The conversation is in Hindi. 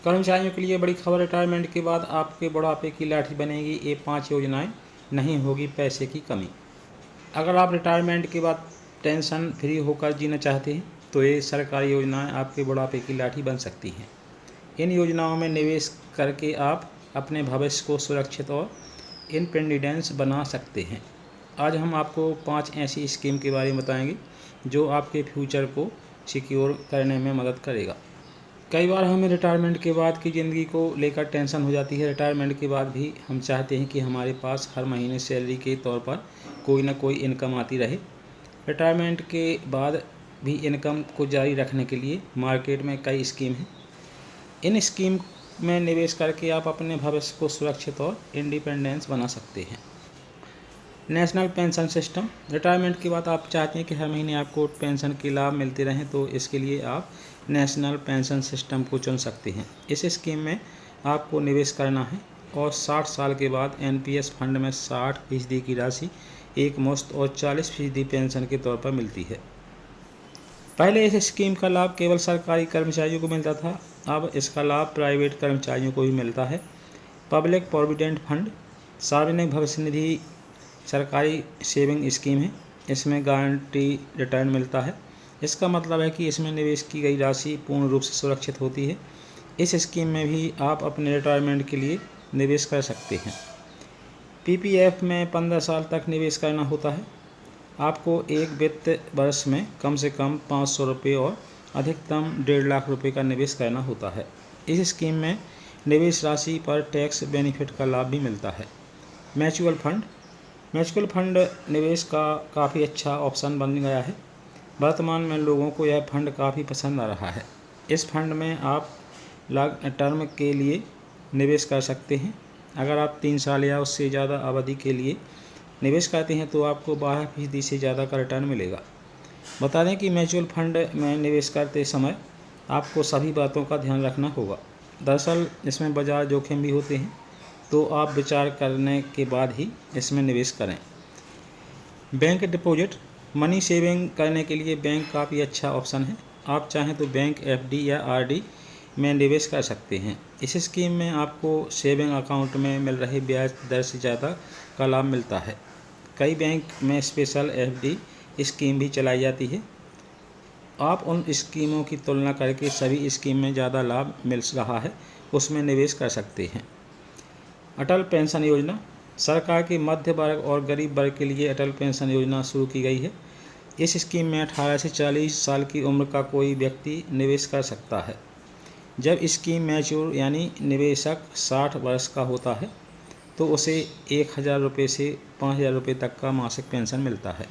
कर्मचारियों के लिए बड़ी खबर, रिटायरमेंट के बाद आपके बुढ़ापे की लाठी बनेगी ये 5 योजनाएं, नहीं होगी पैसे की कमी। अगर आप रिटायरमेंट के बाद टेंशन फ्री होकर जीना चाहते हैं तो ये सरकारी योजनाएं आपके बुढ़ापे की लाठी बन सकती हैं। इन योजनाओं में निवेश करके आप अपने भविष्य को सुरक्षित और इंडिपेंडेंस बना सकते हैं। आज हम आपको 5 ऐसी स्कीम के बारे में बताएंगे जो आपके फ्यूचर को सिक्योर करने में मदद करेगा। कई बार हमें रिटायरमेंट के बाद की ज़िंदगी को लेकर टेंशन हो जाती है। रिटायरमेंट के बाद भी हम चाहते हैं कि हमारे पास हर महीने सैलरी के तौर पर कोई ना कोई इनकम आती रहे। रिटायरमेंट के बाद भी इनकम को जारी रखने के लिए मार्केट में कई स्कीम हैं। इन स्कीम में निवेश करके आप अपने भविष्य को सुरक्षित और इंडिपेंडेंस बना सकते हैं। नेशनल पेंशन सिस्टम, रिटायरमेंट के बाद आप चाहते हैं कि हर महीने आपको पेंशन के लाभ मिलते रहें तो इसके लिए आप नेशनल पेंशन सिस्टम को चुन सकते हैं। इस स्कीम में आपको निवेश करना है और 60 साल के बाद एनपीएस फंड में 60% की राशि एक मुश्त और 40% पेंशन के तौर पर मिलती है। पहले इस स्कीम का लाभ केवल सरकारी कर्मचारियों को मिलता था, अब इसका लाभ प्राइवेट कर्मचारियों को भी मिलता है। पब्लिक प्रोविडेंट फंड, सार्वजनिक भविष्य निधि सरकारी सेविंग स्कीम है। इसमें गारंटी रिटर्न मिलता है। इसका मतलब है कि इसमें निवेश की गई राशि पूर्ण रूप से सुरक्षित होती है। इस स्कीम में भी आप अपने रिटायरमेंट के लिए निवेश कर सकते हैं। पीपीएफ में 15 साल तक निवेश करना होता है। आपको एक वित्त वर्ष में कम से कम 500 रुपये और अधिकतम 1.5 लाख रुपये का निवेश करना होता है। इस स्कीम में निवेश राशि पर टैक्स बेनिफिट का लाभ भी मिलता है। म्यूचुअल फंड, म्यूचुअल फंड निवेश का काफ़ी अच्छा ऑप्शन बन गया है। वर्तमान में लोगों को यह फंड काफ़ी पसंद आ रहा है। इस फंड में आप लॉन्ग टर्म के लिए निवेश कर सकते हैं। अगर आप 3 साल या उससे ज़्यादा अवधि के लिए निवेश करते हैं तो आपको 12% से ज़्यादा का रिटर्न मिलेगा। बता दें कि म्यूचुअल फंड में निवेश करते समय आपको सभी बातों का ध्यान रखना होगा। दरअसल इसमें बाजार जोखिम भी होते हैं, तो आप विचार करने के बाद ही इसमें निवेश करें। बैंक डिपॉजिट, मनी सेविंग करने के लिए बैंक काफ़ी अच्छा ऑप्शन है। आप चाहें तो बैंक एफडी या आरडी में निवेश कर सकते हैं। इस स्कीम में आपको सेविंग अकाउंट में मिल रहे ब्याज दर से ज़्यादा का लाभ मिलता है। कई बैंक में स्पेशल एफडी स्कीम भी चलाई जाती है। आप उन स्कीमों की तुलना करके सभी स्कीम में ज़्यादा लाभ मिल रहा है उसमें निवेश कर सकते हैं। अटल पेंशन योजना, सरकार की मध्य वर्ग और गरीब वर्ग के लिए अटल पेंशन योजना शुरू की गई है। इस स्कीम में 18 से 40 साल की उम्र का कोई व्यक्ति निवेश कर सकता है। जब स्कीम मैच्योर यानी निवेशक 60 वर्ष का होता है तो उसे 1000 रुपये से 5000 रुपये तक का मासिक पेंशन मिलता है।